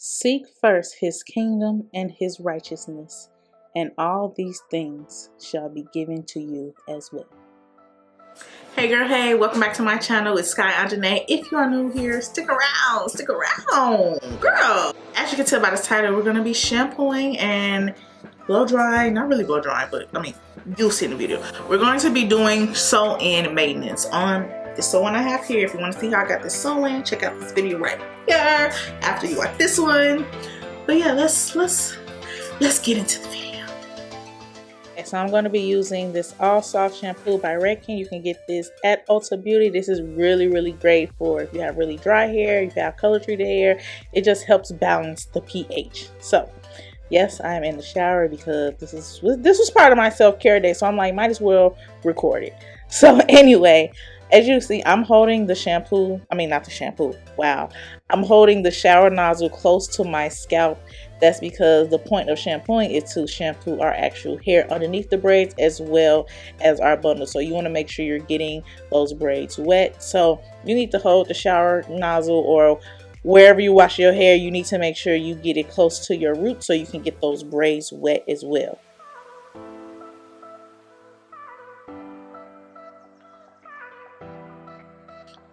Seek first his kingdom and his righteousness, and all these things shall be given to you as well. Hey girl, hey, welcome back to my channel. It's Sky.Onjahnae. If you are new here, stick around, girl. As you can tell by this title, we're going to be shampooing and blow dry. Not really blow dry, but I mean, you'll see in the video. We're going to be doing sew-in maintenance on the sew-in I have here. If you want to see how I got this sew-in, check out this video right here after you watch this one. But yeah, let's get into the video. So I'm going to be using this All Soft shampoo by Redken. You can get this at Ulta Beauty. This is really great for if you have really dry hair, if you have color treated hair. It just helps balance the pH. So yes, I am in the shower because this was part of my self-care day. So I'm like, might as well record it. So anyway, as you see, I'm holding the shampoo. I mean, not the shampoo. Wow. I'm holding the shower nozzle close to my scalp. That's because the point of shampooing is to shampoo our actual hair underneath the braids as well as our bundle. So you want to make sure you're getting those braids wet. So you need to hold the shower nozzle, or wherever you wash your hair, you need to make sure you get it close to your root so you can get those braids wet as well.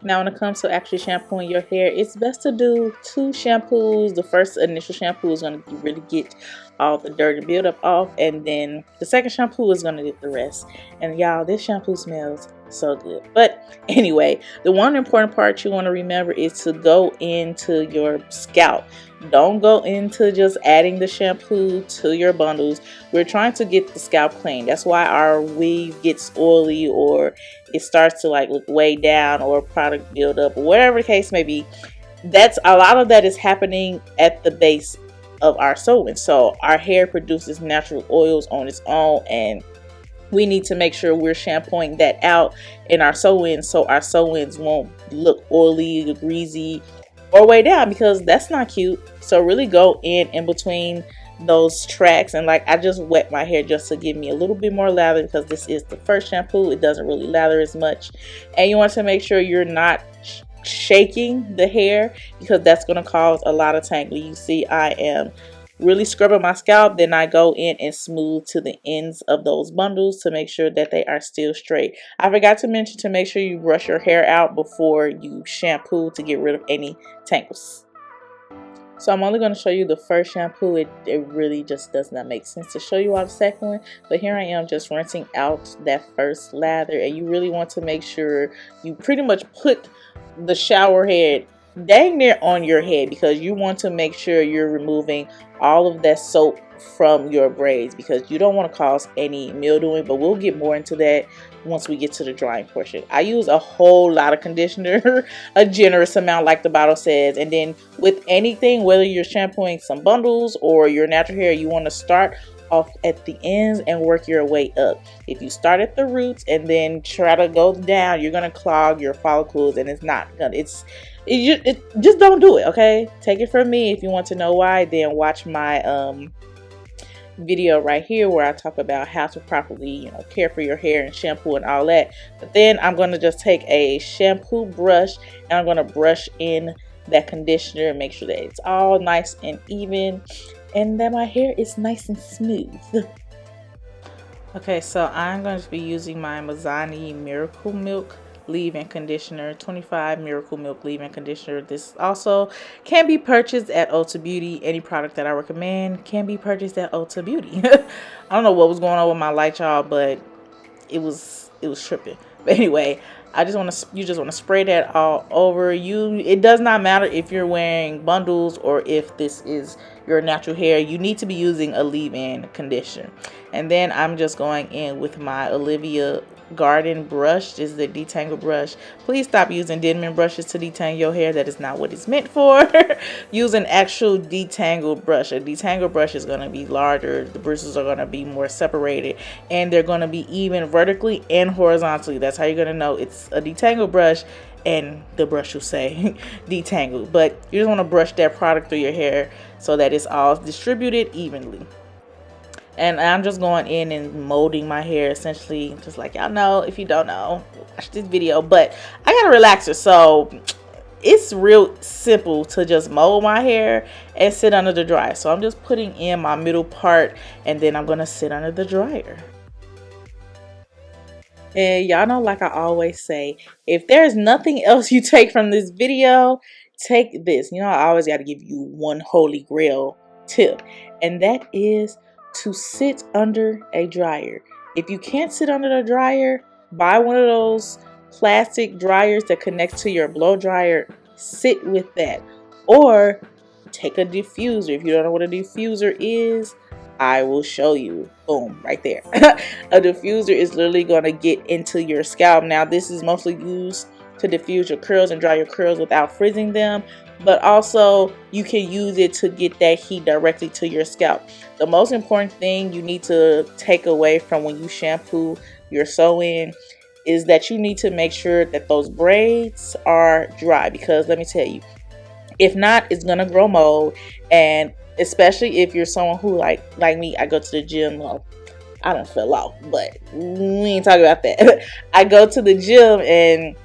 Now when it comes to actually shampooing your hair, it's best to do 2 shampoos. The first initial shampoo is going to really get all the dirt and buildup off, and then the second shampoo is going to get the rest. And y'all, this shampoo smells so good. But anyway, the one important part you want to remember is to go into your scalp. Don't go into just adding the shampoo to your bundles. We're trying to get the scalp clean. That's why our weave gets oily, or it starts to like look way down, or product buildup, or whatever the case may be. That's a lot of that is happening at the base of our sew-in. So our hair produces natural oils on its own, and we need to make sure we're shampooing that out in our sew-ins, so our sew-ins won't look oily, greasy, or way down, because that's not cute. So really go in between those tracks, and like I just wet my hair just to give me a little bit more lather, because this is the first shampoo. It doesn't really lather as much, and you want to make sure you're not shaking the hair, because that's going to cause a lot of tangling. You see, I am really scrubbing my scalp, then I go in and smooth to the ends of those bundles to make sure that they are still straight. I forgot to mention to make sure you brush your hair out before you shampoo to get rid of any tangles. So I'm only going to show you the first shampoo. It really just does not make sense to show you all the second one. But here I am just rinsing out that first lather. And you really want to make sure you pretty much put the shower head dang near on your head, because you want to make sure you're removing all of that soap from your braids, because you don't want to cause any mildewing. But we'll get more into that once we get to the drying portion. I use a whole lot of conditioner, a generous amount like the bottle says. And then with anything, whether you're shampooing some bundles or your natural hair, you want to start off at the ends and work your way up. If you start at the roots and then try to go down, you're going to clog your follicles, and it's not gonna, just don't do it. Okay, take it from me. If you want to know why, then watch my video right here where I talk about how to properly, care for your hair and shampoo and all that. But then I'm going to just take a shampoo brush and I'm going to brush in that conditioner and make sure that it's all nice and even, and that my hair is nice and smooth. Okay, so I'm going to be using my Mazani Miracle Milk leave-in conditioner, 25 Miracle Milk leave-in conditioner. This also can be purchased at Ulta Beauty. Any product that I recommend can be purchased at Ulta Beauty. I don't know what was going on with my light, y'all, but it was tripping. But anyway, you just want to spray that all over you. It does not matter if you're wearing bundles or if this is your natural hair. You need to be using a leave-in conditioner. And then I'm just going in with my Olivia Garden brush. This is a detangle brush. Please stop using Denman brushes to detangle your hair. That is not what it's meant for. Use an actual detangle brush. A detangle brush is going to be larger. The bristles are going to be more separated, and they're going to be even vertically and horizontally. That's how you're going to know it's a detangle brush, and the brush will say detangle. But you just want to brush that product through your hair so that it's all distributed evenly. And I'm just going in and molding my hair, essentially, just like y'all know. If you don't know, watch this video. But I got a relaxer, so it's real simple to just mold my hair and sit under the dryer. So I'm just putting in my middle part, and then I'm gonna sit under the dryer. And y'all know, like I always say, if there's nothing else you take from this video, take this. You know, I always got to give you one holy grail tip, and that is to sit under a dryer. If you can't sit under the dryer, buy one of those plastic dryers that connects to your blow dryer. Sit with that. Or take a diffuser. If you don't know what a diffuser is, I will show you. Boom, right there. A diffuser is literally going to get into your scalp. Now, this is mostly used to diffuse your curls and dry your curls without frizzing them, but also you can use it to get that heat directly to your scalp. The most important thing you need to take away from when you shampoo your sew-in is that you need to make sure that those braids are dry, because let me tell you, if not, it's gonna grow mold. And especially if you're someone who like me, I go to the gym. Well, I don't fell off, but we ain't talking about that. I go to the gym and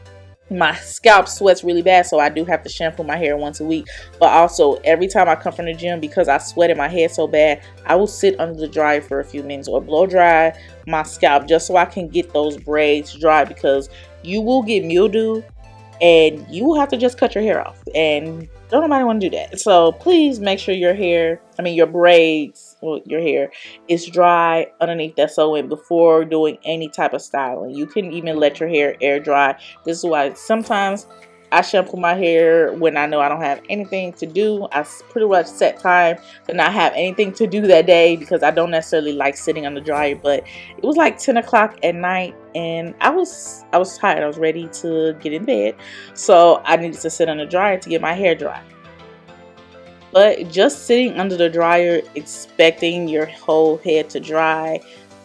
my scalp sweats really bad, so I do have to shampoo my hair once a week. But also, every time I come from the gym, because I sweat in my head so bad, I will sit under the dryer for a few minutes or blow dry my scalp just so I can get those braids dry, because you will get mildew and you will have to just cut your hair off, and don't nobody want to do that. So please make sure your braids, well, your hair is dry underneath that sew-in before doing any type of styling. You can even let your hair air dry. This is why sometimes I shampoo my hair when I know I don't have anything to do. I pretty much set time to not have anything to do that day, because I don't necessarily like sitting on the dryer. But it was like 10 o'clock at night and I was tired. I was ready to get in bed, so I needed to sit on the dryer to get my hair dry. But just sitting under the dryer expecting your whole head to dry,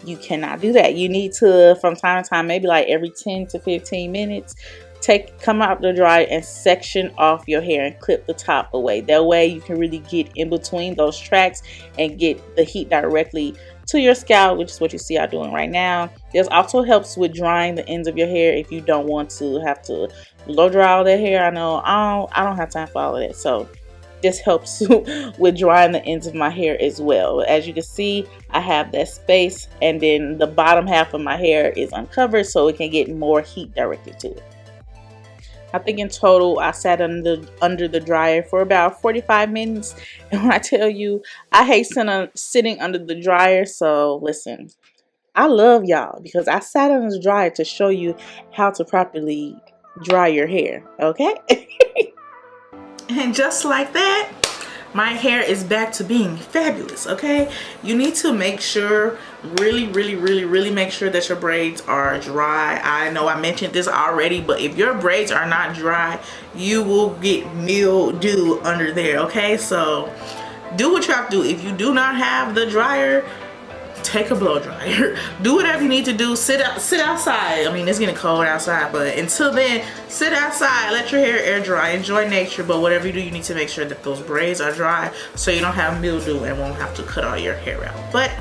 you cannot do that. You need to, from time to time, maybe like every 10 to 15 minutes, come out the dryer and section off your hair and clip the top away. That way you can really get in between those tracks and get the heat directly to your scalp, which is what you see I'm doing right now. This also helps with drying the ends of your hair if you don't want to have to blow dry all that hair. I know I don't have time for all of that, so this helps with drying the ends of my hair as well. As you can see, I have that space, and then the bottom half of my hair is uncovered so it can get more heat directed to it. I think in total I sat under the dryer for about 45 minutes. And when I tell you, I hate sitting under the dryer. So listen, I love y'all because I sat under the dryer to show you how to properly dry your hair. Okay? And just like that, my hair is back to being fabulous. Okay, you need to make sure, really make sure that your braids are dry. I know I mentioned this already, but if your braids are not dry, you will get mildew under there. Okay, so do what you have to do. If you do not have the dryer, take a blow dryer. Do whatever you need to do. Sit outside. I mean, it's getting cold outside, but until then, sit outside, let your hair air dry, enjoy nature. But whatever you do, you need to make sure that those braids are dry so you don't have mildew and won't have to cut all your hair out. But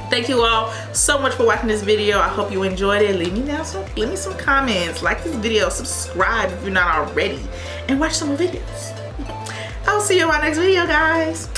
thank you all so much for watching this video. I hope you enjoyed it. Leave me some comments, like this video, subscribe if you're not already, and watch some more videos. I'll see you in my next video, guys.